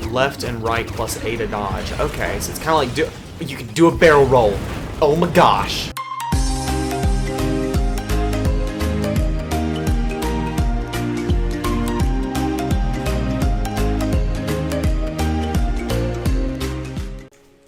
left and right plus A to dodge. Okay, so it's kind of like you can do a barrel roll. Oh my gosh.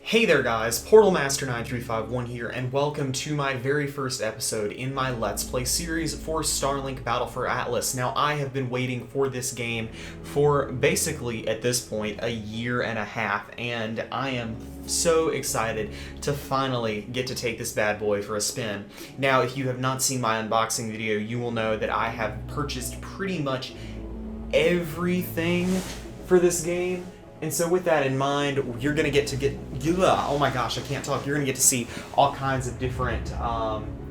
Hey there guys, PortalMaster9351 here, and welcome to my very first episode in my Let's Play series for Starlink Battle for Atlas. Now, I have been waiting for this game for basically, at this point, a year and a half, and I am so excited to finally get to take this bad boy for a spin. Now, if you have not seen my unboxing video, you will know that I have purchased pretty much everything for this game. And so with that in mind, you're going to oh my gosh, I can't talk. You're going to get to see all kinds of different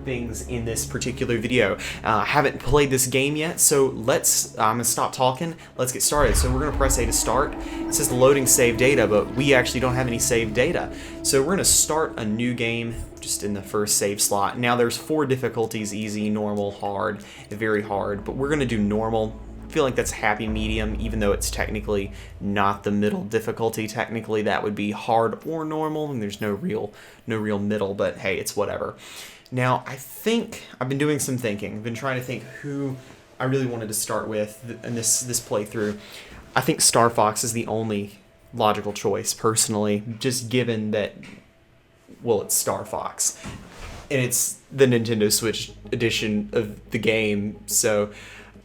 things in this particular video. I haven't played this game yet, so I'm going to stop talking. Let's get started. So we're going to press A to start. It says loading save data, but we actually don't have any saved data. So we're going to start a new game just in the first save slot. Now there's 4 difficulties: easy, normal, hard, very hard, but we're going to do normal. I feel like that's happy medium, even though it's technically not the middle difficulty. Technically that would be hard or normal, and there's no real middle, but hey, it's whatever. Now, I think I've been doing some thinking. I've been trying to think who I really wanted to start with in this playthrough. I think Star Fox is the only logical choice, personally, just given that, well, it's Star Fox, and it's the Nintendo Switch edition of the game, so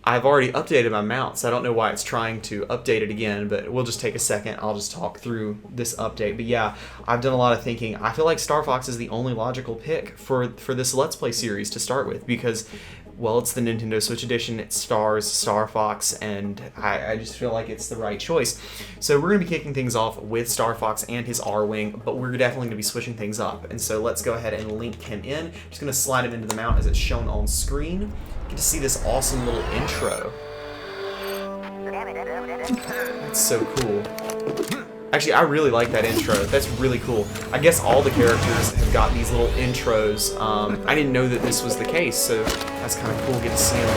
I've already updated my mount, so I don't know why it's trying to update it again, but we'll just take a second. I'll just talk through this update. But yeah, I've done a lot of thinking. I feel like Star Fox is the only logical pick for this Let's Play series to start with because, well, it's the Nintendo Switch edition, it stars Star Fox, and I just feel like it's the right choice. So we're going to be kicking things off with Star Fox and his R-Wing, but we're definitely going to be switching things up. And so let's go ahead and link him in. Just going to slide him into the mount as it's shown on screen. Get to see this awesome little intro. That's so cool. Actually, I really like that intro. That's really cool. I guess all the characters have got these little intros. I didn't know that this was the case, so that's kind of cool. Get to see him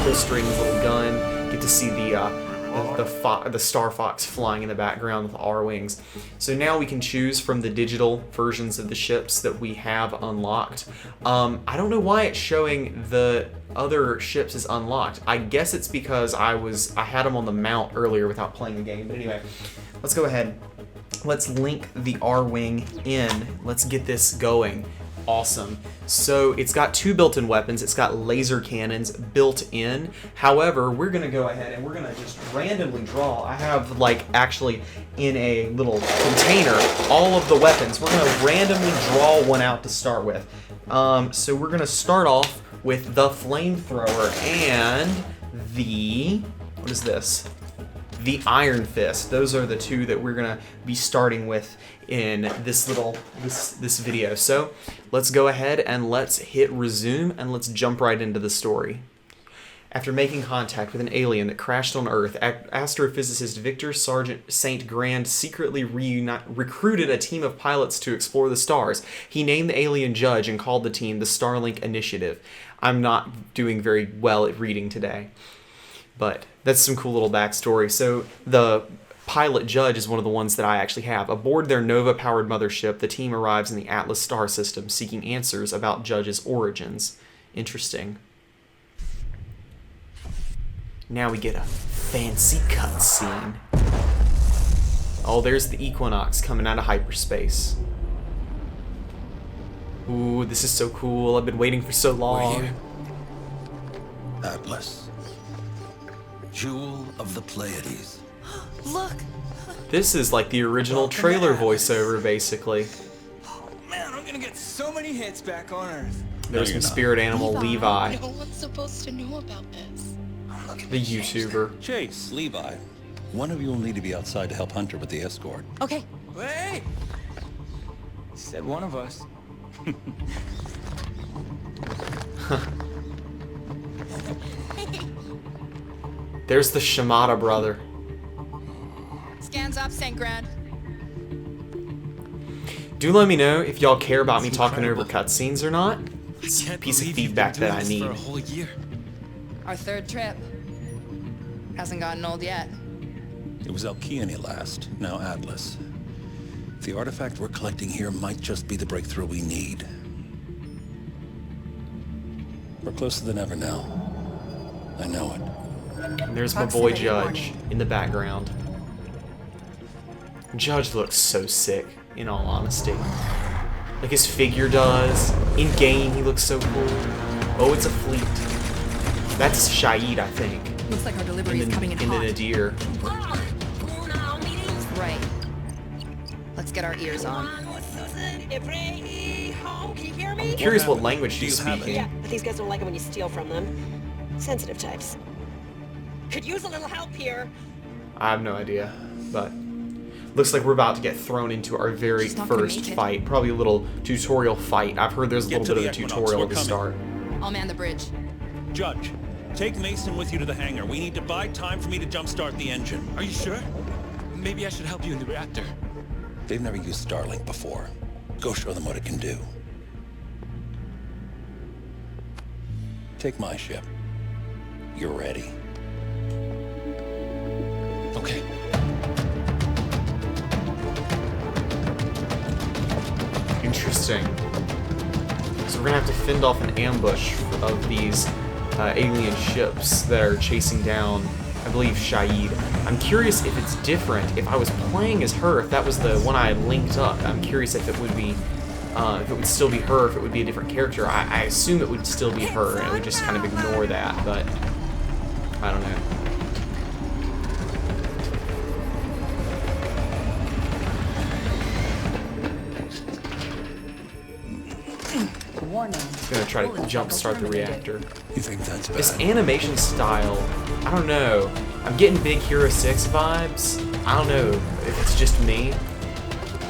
holstering his little gun. Get to see the Star Fox flying in the background with R-Wings. So now we can choose from the digital versions of the ships that we have unlocked. I don't know why it's showing the other ships as unlocked. I guess it's because I had them on the mount earlier without playing the game. But anyway, let's go ahead. Let's link the R-Wing in. Let's get this going. Awesome. So it's got 2 built-in weapons. It's got laser cannons built in. However, we're going to go ahead and we're going to just randomly draw. I have, like, actually in a little container all of the weapons. We're going to randomly draw one out to start with. So we're going to start off with the flamethrower and the, what is this? The Iron Fist. Those are the 2 that we're gonna be starting with in this video. So let's go ahead and let's hit resume and let's jump right into the story. After making contact with an alien that crashed on Earth, astrophysicist Victor Sergeant St. Grand secretly recruited a team of pilots to explore the stars. He named the alien judge and called the team the Starlink Initiative. I'm not doing very well at reading today, but that's some cool little backstory. So the pilot judge is one of the ones that I actually have. Aboard their Nova-powered mothership, the team arrives in the Atlas star system seeking answers about Judge's origins. Interesting. Now we get a fancy cutscene. Oh, there's the Equinox coming out of hyperspace. Ooh, this is so cool. I've been waiting for so long. We're here. Atlas, jewel of the Pleiades. Look! This is like the original trailer voiceover, basically. Oh man, I'm gonna get so many hits back on Earth. There's my spirit animal, Levi. No one's supposed to know about this. The YouTuber. Chase, Levi, one of you will need to be outside to help Hunter with the escort. Okay. Hey! Said one of us. There's the Shimada brother. Scans up, St. Grand. Do let me know if y'all care about me talking over cutscenes or not. It's a piece of feedback that I need. For a whole year. Our 3rd trip. Hasn't gotten old yet. It was Alkeane last, now Atlas. The artifact we're collecting here might just be the breakthrough we need. We're closer than ever now. I know it. And there's my boy Judge in the background. Judge looks so sick, in all honesty. Like his figure does. In game, he looks so cool. Oh, it's a fleet. That's Shaid, I think. Looks like our delivery is coming in the hot. Nadir. Right. Let's get our ears on. I'm curious what language she's speaking. Yeah, but these guys don't like it when you steal from them. Sensitive types. Could use a little help here. I have no idea, but looks like we're about to get thrown into our very first fight. Probably a little tutorial fight. I've heard there's a little bit of a tutorial at the start. I'll man the bridge. Judge, take Mason with you to the hangar. We need to buy time for me to jumpstart the engine. Are you sure? Maybe I should help you in the reactor. They've never used Starlink before. Go show them what it can do. Take my ship. You're ready. Okay. Interesting. So we're gonna have to fend off an ambush of these alien ships that are chasing down, I believe, Shaid. I'm curious if it's different. If I was playing as her, if that was the one I linked up, I'm curious if it would be, if it would still be her, if it would be a different character. I assume it would still be her, and I would just kind of ignore that, but I don't know. Warning. I'm gonna try to jumpstart the reactor. You think that's bad? This animation style, I don't know. I'm getting Big Hero 6 vibes. I don't know if it's just me.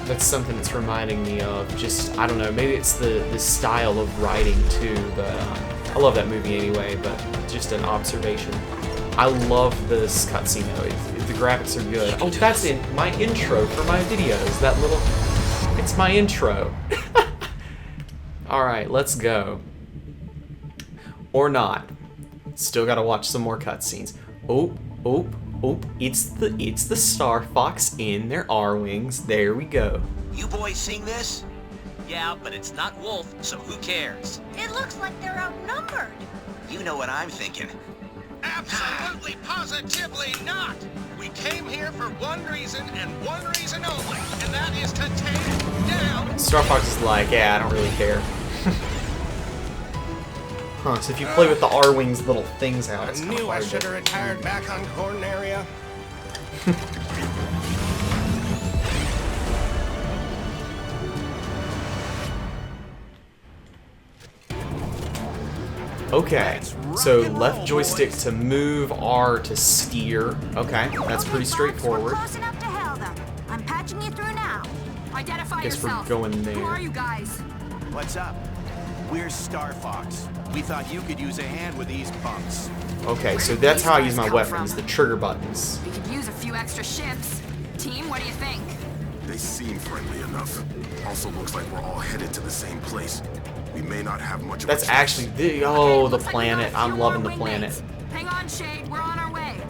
That's something that's reminding me of. Just, I don't know, maybe it's the style of writing too, but I love that movie anyway, but just an observation. I love this cutscene though. The graphics are good. Oh, that's in my intro for my videos. That little, it's my intro. Alright, let's go. Or not. Still gotta watch some more cutscenes. Oh, oh, oh, it's the Star Fox in their R-Wings. There we go. You boys seen this? Yeah, but it's not Wolf, so who cares? It looks like they're outnumbered. You know what I'm thinking. Absolutely, positively not! We came here for one reason and one reason only, and that is to take down... Star Fox is like, yeah, I don't really care. Huh, so if you play with the R-Wings little things out, it's I kind of knew I hard should to... have retired back on Gordon area. Okay, so left joystick to move, R to steer. Okay, that's pretty straightforward. Close enough to hail them. I'm patching you through now. Identify Guess we're yourself. going Who are there. you guys? What's up? We're Star Fox. We thought you could use a hand with these punks. Okay, so that's how I use my weapons, the trigger buttons. We could use a few extra ships. Team, what do you think? They seem friendly enough. Also looks like we're all headed to the same place. We may not have much of That's a actually the the planet. I'm loving the planet. Hang on, Shade. We're on our way.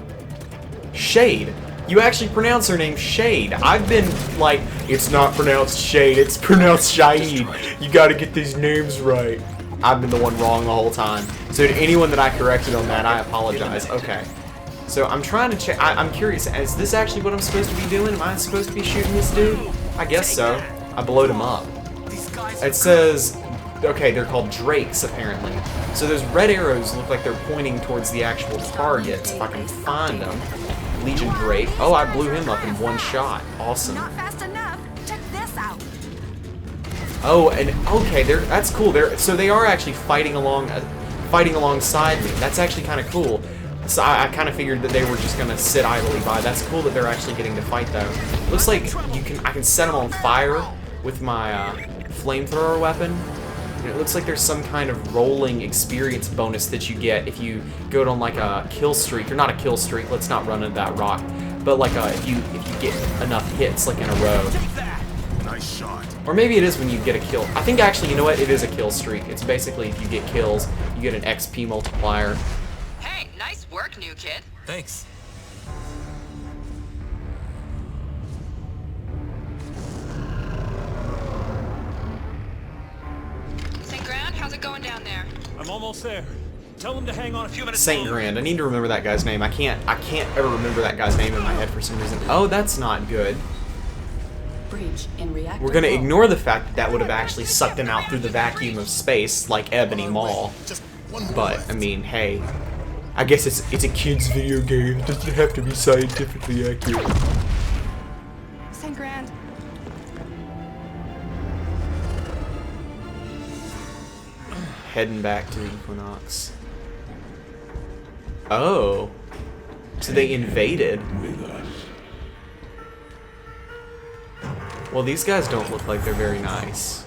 Shade. You actually pronounce her name Shade. I've been like, it's not pronounced Shade, it's pronounced Shaid. You gotta get these names right. I've been the one wrong the whole time. So to anyone that I corrected on that, I apologize. Okay. So I'm trying to check. I'm curious, is this actually what I'm supposed to be doing? Am I supposed to be shooting this dude? I guess so. I blowed him up. It says, okay, they're called Drakes, apparently. So those red arrows look like they're pointing towards the actual targets, if I can find them. Legion Drake. Oh, I blew him up in one shot. Awesome. Not fast enough. Check this out. Oh, and okay, that's cool. So they are actually fighting alongside me. That's actually kind of cool. So I kind of figured that they were just gonna sit idly by. That's cool that they're actually getting to fight though. Looks like I can set them on fire with my flamethrower weapon. And it looks like there's some kind of rolling experience bonus that you get if you go on like a kill streak, or not a kill streak. Let's not run into that rock, but like if you get enough hits like in a row. nice shot. Or maybe it is when you get a kill. I think actually, you know what? It is a kill streak. It's basically if you get kills, you get an XP multiplier. Hey, nice work, new kid. Thanks. Going down there. I'm almost there. Tell them to hang on a few minutes. Saint Grand. I need to remember that guy's name. I can't ever remember that guy's name in my head for some reason. Oh, that's not good. Breach in reactor. We're gonna ignore the fact that that would have actually sucked him out through the vacuum of space, like Ebony Maw. But I mean, hey, I guess it's a kid's video game. It doesn't have to be scientifically accurate. St. Grand. Heading back to the Equinox. Oh, so they invaded. Well, these guys don't look like they're very nice.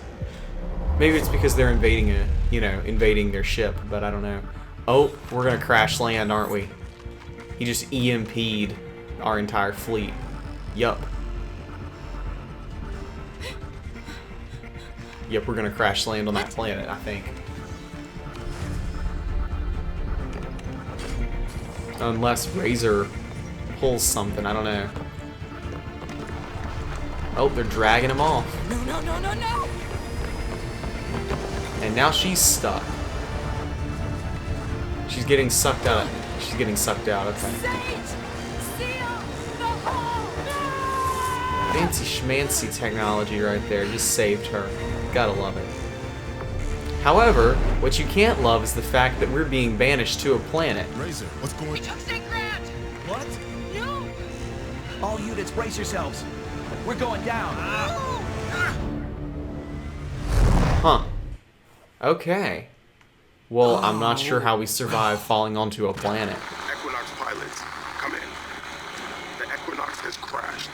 Maybe it's because they're invading invading their ship, but I don't know. Oh, we're gonna crash land, aren't we? He just EMP'd our entire fleet. Yup. Yep, we're gonna crash land on that planet, I think. Unless Razor pulls something, I don't know. Oh, they're dragging him off. No, no, no, no, no! And now she's stuck. She's getting sucked out. She's getting sucked out, okay. Fancy schmancy technology right there. Just saved her. Gotta love it. However, what you can't love is the fact that we're being banished to a planet. Razor, what's going on? We took St. Grand! What? No! All units, brace yourselves. We're going down. Huh. Okay. Well, I'm not sure how we survived falling onto a planet. Equinox pilots, come in. The Equinox has crashed.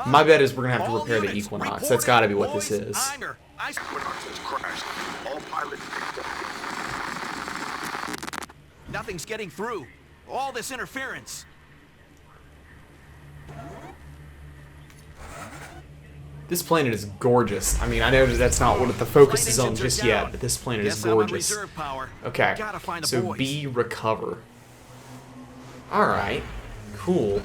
My bet is we're gonna have to repair the Equinox. That's gotta be what this is. Equinox has crashed. All pilots picked up. Nothing's getting through. All this interference. This planet is gorgeous. I mean, I know that's not what the focus is on just yet, but this planet is gorgeous. Okay, so B, recover. Alright, cool.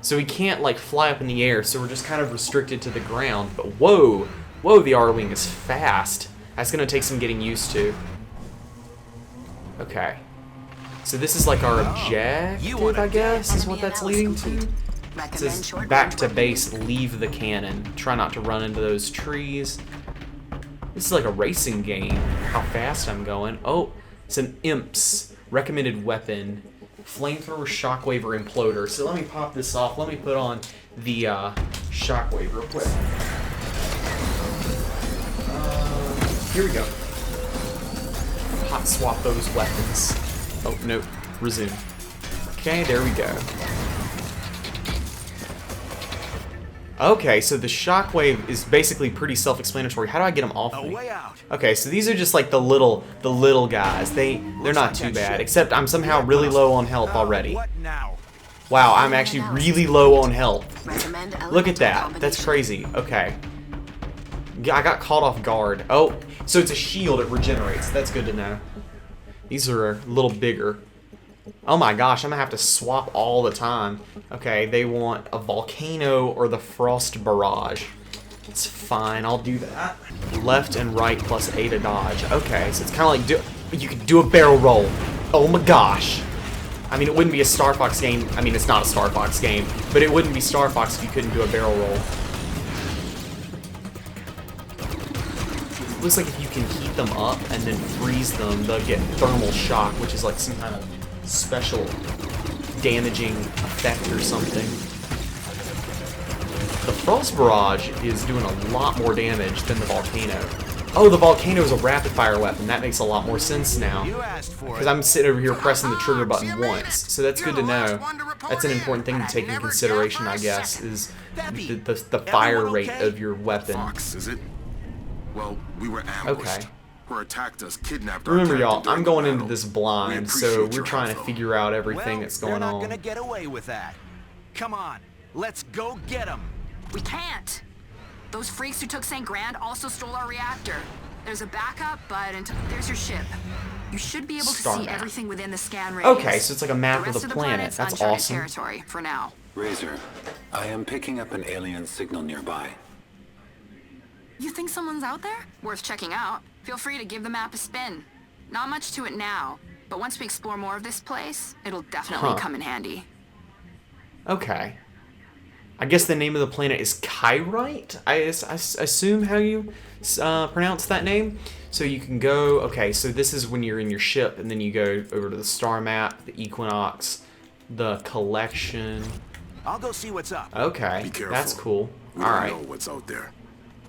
So we can't, like, fly up in the air, so we're just kind of restricted to the ground. But whoa! Whoa, the R-Wing is fast. That's gonna take some getting used to. Okay. So this is like our objective, I guess, is what that's leading to. It says back to base, leave the cannon. Try not to run into those trees. This is like a racing game. How fast I'm going. Oh, it's an IMPS. Recommended weapon. Flamethrower, shockwave, or imploder. So let me pop this off. Let me put on the shockwave real quick. Here we go. Hot swap those weapons. Oh, no. Resume. Okay, there we go. Okay, so the shockwave is basically pretty self-explanatory. How do I get them off me? Okay, so these are just like the little guys. They're not too bad, except I'm somehow really low on health already. Wow, I'm actually really low on health. Look at that. That's crazy. Okay. I got caught off guard. Oh, so it's a shield. It regenerates. That's good to know. These are a little bigger. Oh my gosh, I'm gonna have to swap all the time. Okay, they want a volcano or the frost barrage. It's fine, I'll do that. Left and right plus A to dodge. Okay, so it's kind of like you could do a barrel roll. Oh my gosh. I mean, it wouldn't be a Star Fox game. I mean, it's not a Star Fox game, but it wouldn't be Star Fox if you couldn't do a barrel roll. Looks like if you can heat them up and then freeze them, they'll get thermal shock, which is like some kind of special damaging effect or something. The Frost Barrage is doing a lot more damage than the Volcano. Oh, the Volcano is a rapid fire weapon. That makes a lot more sense now. Because I'm sitting over here pressing the trigger button once. So that's good to know. That's an important thing to take into consideration, I guess, is the fire rate of your weapon. Fox, is it? Well, we were ambushed. Okay. Or attacked us, kidnapped our Remember, captain y'all, during I'm the going battle. into this blind, We so appreciate we're your trying to help, figure out everything that's going they're not on. gonna get away with that. Come on, let's go get them. We can't. Those freaks who took St. Grand also stole our reactor. There's a backup, but there's your ship. You should be able to Star see map. everything within the scan radius. Okay, so it's like a map of rest the planet. planet's That's uncharted awesome. territory for now. Razor, I am picking up an alien signal nearby. You think someone's out there? Worth checking out. Feel free to give the map a spin. Not much to it now, but once we explore more of this place, it'll definitely come in handy. Okay. I guess the name of the planet is Kyrite? I assume how you pronounce that name. So you can go, okay, so this is when you're in your ship, and then you go over to the star map, the equinox, the collection. I'll go see what's up. Okay, Be careful. that's cool. We All don't right. know what's out there.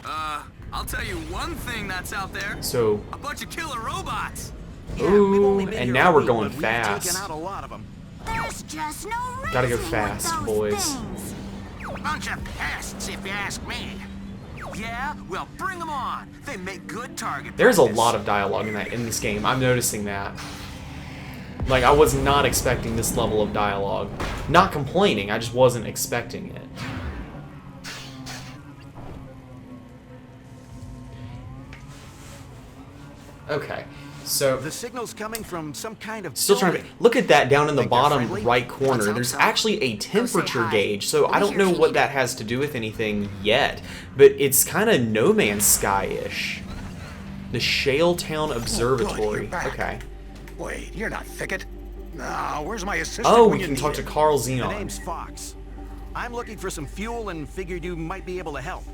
I'll tell you one thing that's out there. So, A bunch of killer robots. ooh, and now we're going Taken fast. out a lot of them. There's just no reason Gotta go with fast, those boys. things. Bunch of pests, if you ask me. Yeah? Well, bring them on. They make good target There's a practice. lot of dialogue in this game. I'm noticing that. Like, I was not expecting this level of dialogue. Not complaining, I just wasn't expecting it. Okay, so The signal's coming from some kind of still trying to look at that down in the Think they're bottom friendly? right corner. Let's hope There's so. actually a temperature hi. gauge, so We'll I be don't here know if you what need that has to do with anything yet, but it's kind of No Man's Sky-ish. The Shale Town Observatory. Okay. Wait, you're not Thicket. No, where's my assistant? Oh, when we you can need talk to him? Carl The Xenon. name's Fox. I'm looking for some fuel and figured you might be able to help.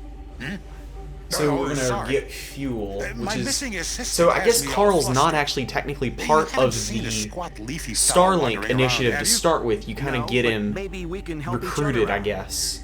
So Oh, we're gonna sorry. get fuel, My which missing is assistant so I has guess me all Carl's not flustered. actually technically You part haven't of seen a the squat, leafy style Starlink wandering initiative around, to have you? start with. You kind of No, get but him maybe we can help each recruited, other I out. guess.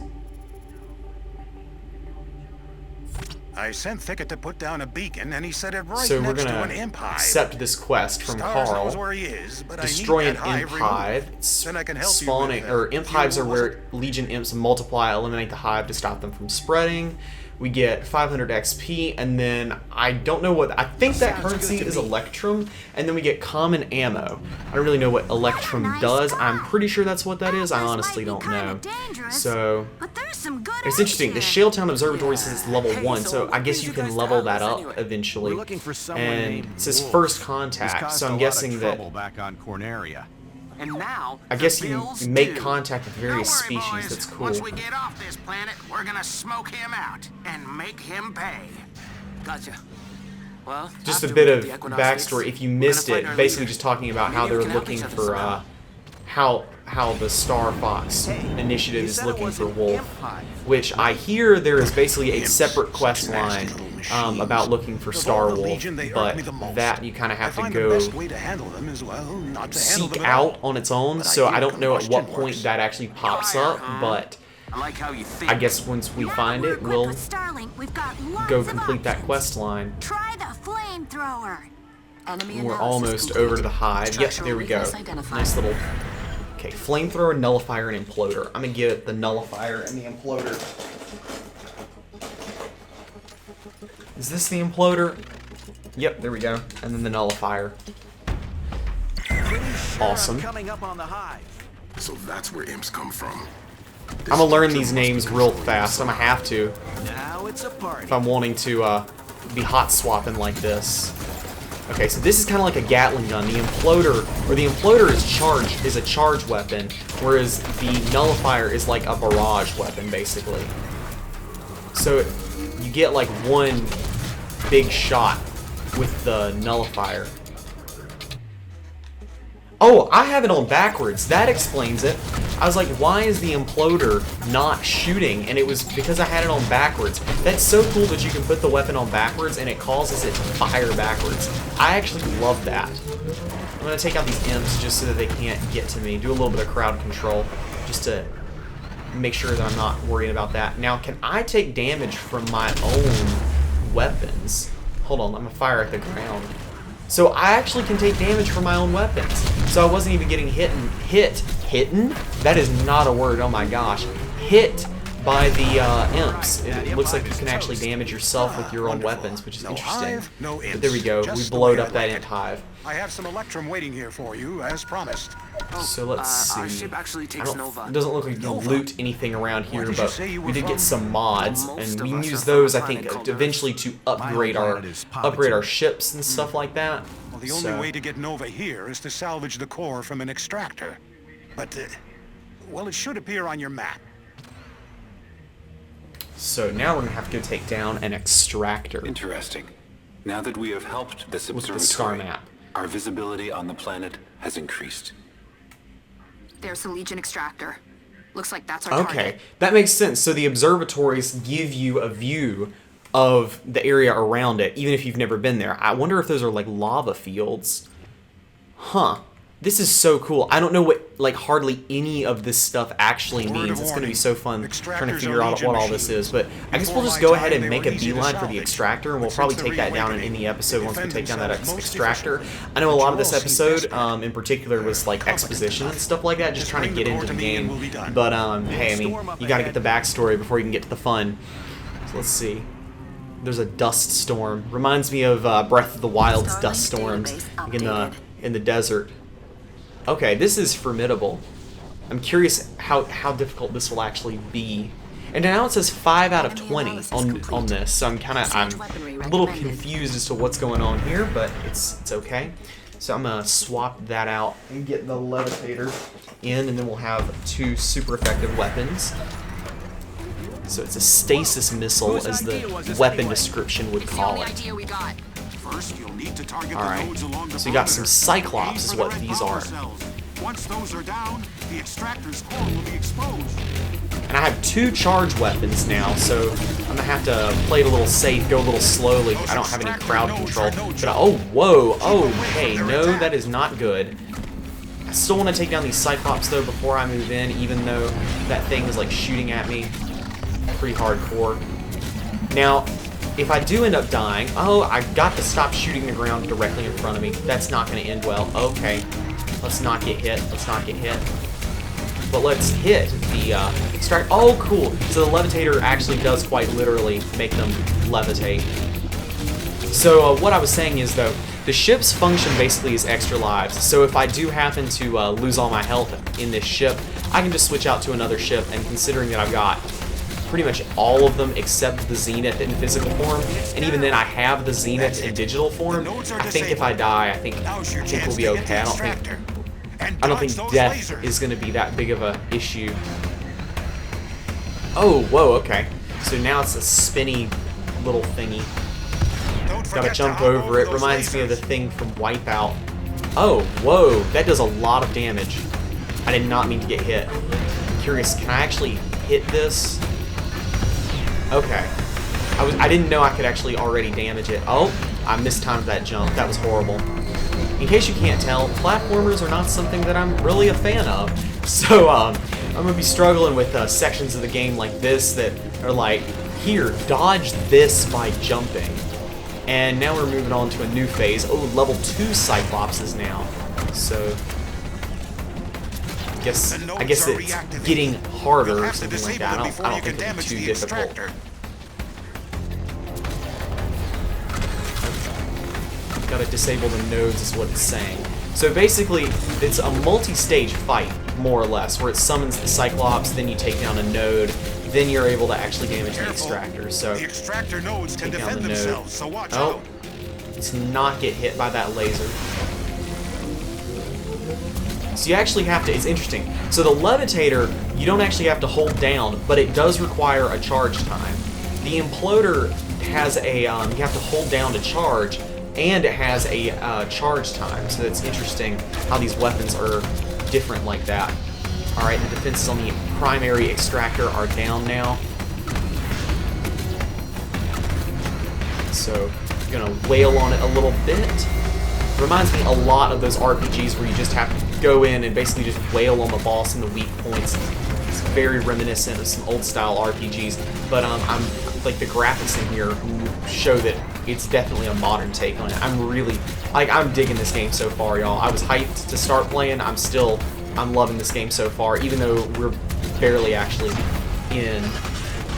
I sent Thicket to put down a beacon, and he set it right So we're next to gonna an imp hive. accept this quest from Stars knows Carl. where he is, but Destroy I an need that imp hive hive. removed. It's Then I can help spawning, you with, or imp hives are fuel, where Legion imps multiply, eliminate the hive to stop them from spreading. We get 500 XP, and then I don't know what, I think that Sounds currency good to is me. Electrum, and then we get common ammo. I don't really know what Electrum nice does. guy. I'm pretty sure that's what that is. I Atlas honestly might don't be kinda know. dangerous, So, but there's some good it's interesting. The action. Shaletown Observatory says it's level Hey, 1, so so I what guess brings you you can guys to level that Atlas up anyway? eventually. We're looking for someone And named it says Wolf. first He's contact, caused so a I'm lot guessing of that trouble back on Corneria. And now, I the guess you bills make due. contact with various Don't worry, species. boys. That's cool. Once we get off this planet, we're gonna smoke him out and make him pay. Gotcha. Well, Just a after bit we of get the Equinox backstory. fixed, If you we're missed gonna it, find our basically leader. just talking about how Maybe we they're can help looking each other for somehow. how the Star Fox initiative you is said it looking was for an Wolf, imp hive. which I hear there is basically a Imps, separate such quest nasty line little machines. about looking for Of Star all the Wolf, Legion, they irk but me the most. that you kind of I have to find the go best way to handle them is, well, not to handle seek them at out all. on its own. But So hear I don't know at what combustion point works. that actually pops up, but I like how you think. I guess once we Now that find we're it, equipped we'll with Starlink, we've got lots go of complete that options. quest line. Try the flamethrower. Enemy We're analysis almost complete. over to the hive. Yep, Structural there we go. weakness identified. Nice little. Okay, flamethrower, nullifier, and imploder. I'm gonna get the nullifier and the imploder. Is this the imploder? Yep, there we go. And then the nullifier. Pretty sure Awesome. I'm coming up on the hive. So that's where imps come from. I'm gonna learn these names real fast. I'm gonna have to Now it's a party. if I'm wanting to be hot swapping like this. Okay, so this is kind of like a Gatling gun. The imploder is a charge weapon, whereas the nullifier is like a barrage weapon, basically. So you get like one big shot with the nullifier. Oh, I have it on backwards. That explains it. I was like, why is the imploder not shooting? And it was because I had it on backwards. That's so cool that you can put the weapon on backwards and it causes it to fire backwards. I actually love that. I'm going to take out these imps just so that they can't get to me. Do a little bit of crowd control just to make sure that I'm not worried about that. Now, can I take damage from my own weapons? Hold on, I'm going to fire at the ground. So I actually can take damage from my own weapons. So I wasn't even getting hitten? That is not a word, oh my gosh. Hit by the imps. It looks like you can actually damage yourself with your own weapons, which is No interesting. hive, no But imps. there we go, we Just the blowed way up I that like imp it. hive. I have some Electrum waiting here for you, as promised. So let's see. Our ship actually I takes don't, Nova. it doesn't look like you can Nova? loot anything around here, Where did you but say you we were did from? get some mods, Most and of we can us use are those, I from a think, planet called eventually to upgrade My our planet is upgrade our Poverty. ships and stuff like that. Well, the only way to get Nova here is to salvage the core from an extractor. But, well, it should appear on your map. So now we're gonna have to go take down an extractor. Interesting. Now that we have helped this Look at observatory, the star map. our visibility on the planet has increased. There's the Legion extractor. Looks like that's our Okay, target. that makes sense. So the observatories give you a view of the area around it, even if you've never been there. I wonder if those are like lava fields. Huh. This is so cool. I don't know what, like, hardly any of this stuff actually means. It's going to be so fun trying to figure out what all this is. But I guess we'll just go ahead and make a beeline for the extractor, and we'll probably take that down in any episode once we take down that extractor. I know a lot of this episode, in particular, was like exposition and stuff like that, just trying to get into the game. But, hey, I mean, you got to get the backstory before you can get to the fun. So let's see. There's a dust storm. Reminds me of Breath of the Wild's dust storms in the desert. Okay, this is formidable. I'm curious how difficult this will actually be. And now it says 5 out of 20 on this, so I'm a little confused as to what's going on here, but it's okay. So I'm gonna swap that out and get the levitator in, and then we'll have 2 super effective weapons. So it's a stasis missile, as the weapon description would call it. First, you'll need to target All right. the nodes along the So you got perimeter. some Cyclops, is Aim for what the red these power are. cells. Once those are down, the extractor's core will be exposed. And I have 2 charge weapons now, so I'm gonna have to play it a little safe, go a little slowly. I don't have any crowd control. But oh, whoa, okay, no, that is not good. I still want to take down these Cyclops though before I move in, even though that thing is like shooting at me pretty hardcore. Now, if I do end up dying, oh, I got to stop shooting the ground directly in front of me. That's not going to end well. Okay, let's not get hit. Let's not get hit. But let's hit the extract. Oh, cool. So the levitator actually does quite literally make them levitate. So what I was saying is, though, the ship's function basically is extra lives. So if I do happen to lose all my health in this ship, I can just switch out to another ship, and considering that I've got pretty much all of them except the Zenith in physical form, and even then I have the Zenith in digital form, I think if I die, I think we'll be okay. I don't think death is going to be that big of a issue. Oh, whoa, okay. So now it's a spinny little thingy. Gotta jump over it. Reminds me of the thing from Wipeout. Oh, whoa, that does a lot of damage. I did not mean to get hit. I'm curious, can I actually hit this? Okay. I didn't know I could actually already damage it. Oh, I mistimed that jump. That was horrible. In case you can't tell, platformers are not something that I'm really a fan of. So, I'm going to be struggling with sections of the game like this that are like, here, dodge this by jumping. And now we're moving on to a new phase. Oh, level 2 Cyclopses now. So, I guess it's getting harder or something like that. I don't think it'll be too difficult. Okay. Gotta disable the nodes is what it's saying. So basically, it's a multi-stage fight, more or less, where it summons the Cyclops, then you take down a node, then you're able to actually damage the extractor. So, The extractor nodes can take down defend the node. themselves, so watch Oh, out. let's not get hit by that laser. So you actually have to, it's interesting. So the levitator, you don't actually have to hold down, but it does require a charge time. The imploder has a, you have to hold down to charge, and it has a charge time. So it's interesting how these weapons are different like that. Alright, the defenses on the primary extractor are down now. So, gonna wail on it a little bit. Reminds me a lot of those RPGs where you just have to go in and basically just wail on the boss and the weak points. It's very reminiscent of some old style RPGs, but I'm like the graphics in here show that it's definitely a modern take on it. I'm really I'm digging this game so far, y'all. I was hyped to start playing. I'm loving this game so far, even though we're barely actually in.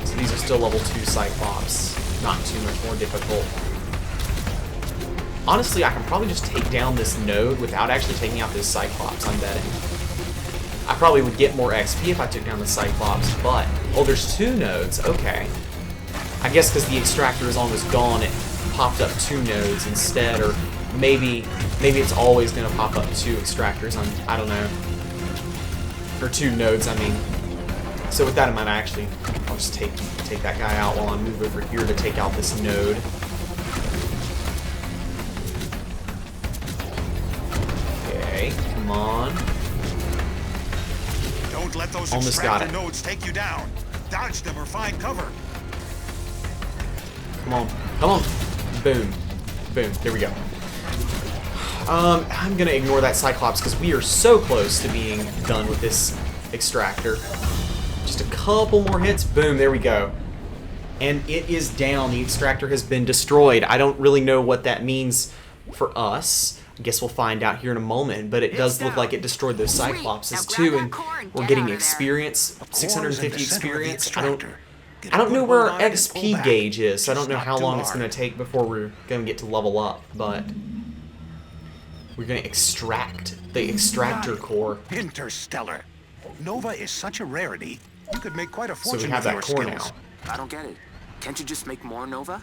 So these are still level 2 Cyclops. Not too much more difficult. Honestly, I can probably just take down this node without actually taking out this Cyclops, I'm betting. I probably would get more XP if I took down the Cyclops, but... Oh, there's 2 nodes, okay. I guess because the extractor is almost gone, it popped up 2 nodes instead, or maybe it's always going to pop up 2 extractors, I don't know. Or 2 nodes, I mean. So with that in mind, I'll just take that guy out while I move over here to take out this node. Come on. Don't let those Almost got extractor it. nodes take you down. Dodge them or find cover. Come on. Come on. Boom. Boom. There we go. I'm gonna ignore that Cyclops because we are so close to being done with this extractor. Just a couple more hits. Boom. There we go. And it is down. The extractor has been destroyed. I don't really know what that means for us. I guess we'll find out here in a moment, but it does look like it destroyed those Cyclopses too, and we're getting experience, 650 experience. I don't know where our XP gauge is, so I don't know how long it's going to take before we're going to get to level up, but we're going to extract the extractor core. Interstellar. Nova is such a rarity, you could make quite a So we fortune have with that your core skills. now. I don't get it. Can't you just make more Nova?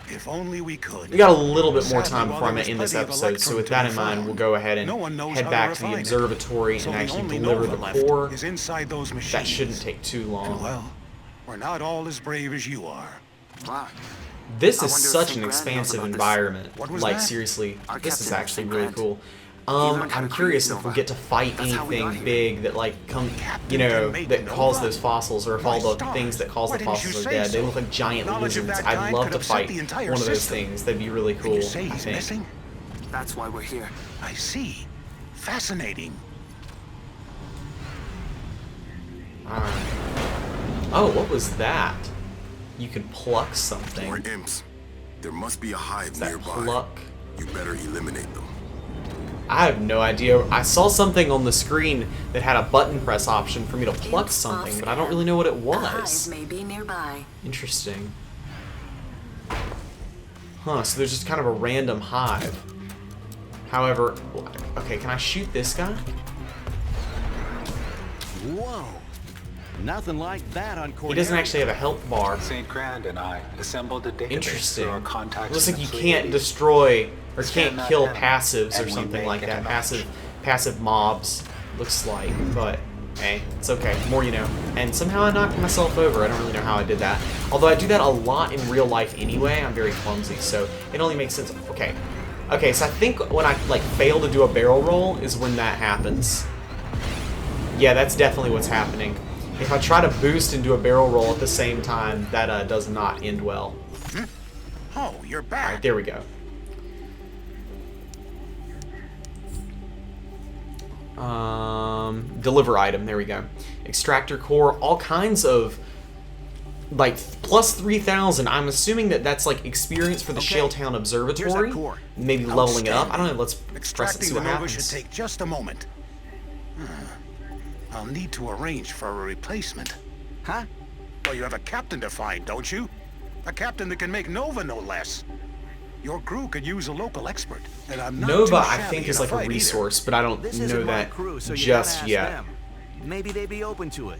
If only we could. We got a little bit more time Sadly, before while I'm there in this was plenty of episode, so with electrum that to in be mind, found, we'll go ahead and no one knows head how to back to the refine it. observatory So and the actually only deliver Nova the left core. is inside those machines. That shouldn't take too long. Well, we're not all as brave as you are. Wow. This I is wonder if such St. an Grand knows expansive about this. environment. What was Like, that? seriously, Our this is captain, actually St. really Grand. cool. learned how I'm to curious create if we'll Nova. get to fight That's how we got anything here. big that, like, come, you Captain know, can make that cause Nova? those fossils, or if My all the stars, things that cause why the didn't you fossils are say dead. They so? look like giant Knowledge of lizards. that I'd kind love could to upset fight the one entire of those system. things. That'd be really And cool, you say I he's think. missing? That's why we're here. I see. Fascinating. Alright. Oh, what was that? You could pluck something. More imps. There must be a hive Is that nearby. pluck? You better eliminate them. I have no idea. I saw something on the screen that had a button press option for me to pluck something, but I don't really know what it was. May be nearby. Interesting. Huh, so there's just kind of a random hive. However, okay, can I shoot this guy? Whoa. Nothing like that on Cornelia. He doesn't actually have a health bar. St. Grand and I assembled a database Interesting. of our contacts. It looks in like you the can't fleet. destroy or Scan can't that kill in, passives or and we something may like get a that. match. Passive mobs, looks like, but hey, it's okay. More you know. And somehow I knocked myself over. I don't really know how I did that. Although I do that a lot in real life anyway. I'm very clumsy, so it only makes sense. Okay. Okay, so I think when I like fail to do a barrel roll is when that happens. Yeah, that's definitely what's happening. If I try to boost and do a barrel roll at the same time, that does not end well. Oh, you're back. Alright, there we go. Deliver item, there we go. Extractor core, all kinds of, like, plus 3,000. I'm assuming that that's, like, experience for the Okay, Shaletown Observatory. here's that core. Maybe leveling it up. I don't know, let's press it and Extracting see the what Nova should happens. take just a moment. I'll need to arrange for a replacement. Huh? Well, you have a captain to find, don't you? A captain that can make Nova, no less. Your crew could use a local expert, and I'm not Nova, too I shabby think, in is like a fight either. resource, but I don't This know isn't my that crew, so you just gotta ask yet. them. Maybe they'd be open to it.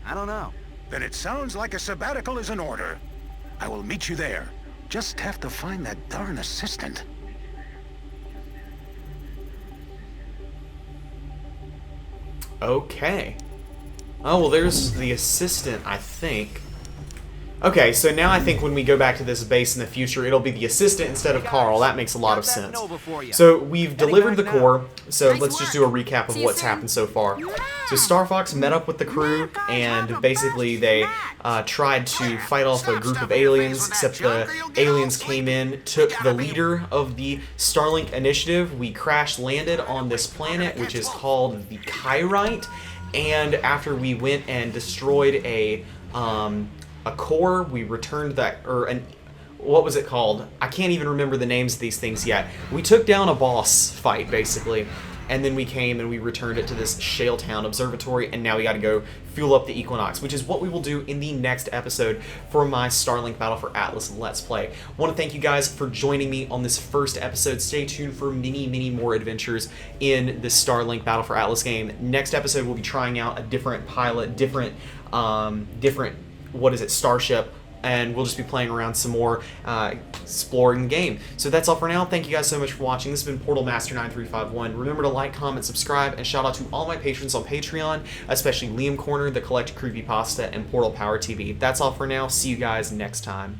I don't know. Then it sounds like a sabbatical is in order. I will meet you there. Just have to find that darn assistant. Okay. Oh, well, there's the assistant, I think. Okay, so now I think when we go back to this base in the future, it'll be the assistant instead of Carl. That makes a lot of sense. So we've delivered the core, so let's just do a recap of what's happened so far. So Star Fox met up with the crew, and basically they tried to fight off a group of aliens, except the aliens came in, took the leader of the Starlink initiative. We crash-landed on this planet, which is called the Kyrite, and after we went and destroyed a core, we returned that, or what was it called? I can't even remember the names of these things yet. We took down a boss fight, basically, and then we came and we returned it to this Shaletown Observatory, and now we gotta go fuel up the Equinox, which is what we will do in the next episode for my Starlink Battle for Atlas Let's Play. I want to thank you guys for joining me on this first episode. Stay tuned for many, many more adventures in the Starlink Battle for Atlas game. Next episode, we'll be trying out a different pilot, different, starship, and we'll just be playing around some more, exploring the game. So that's all for now. Thank you guys so much for watching. This has been Portal Master 9351. Remember to like, comment, subscribe, and shout out to all my patrons on Patreon, especially Liam Corner, The Collect Creepypasta, and Portal Power TV. That's all for now. See you guys next time.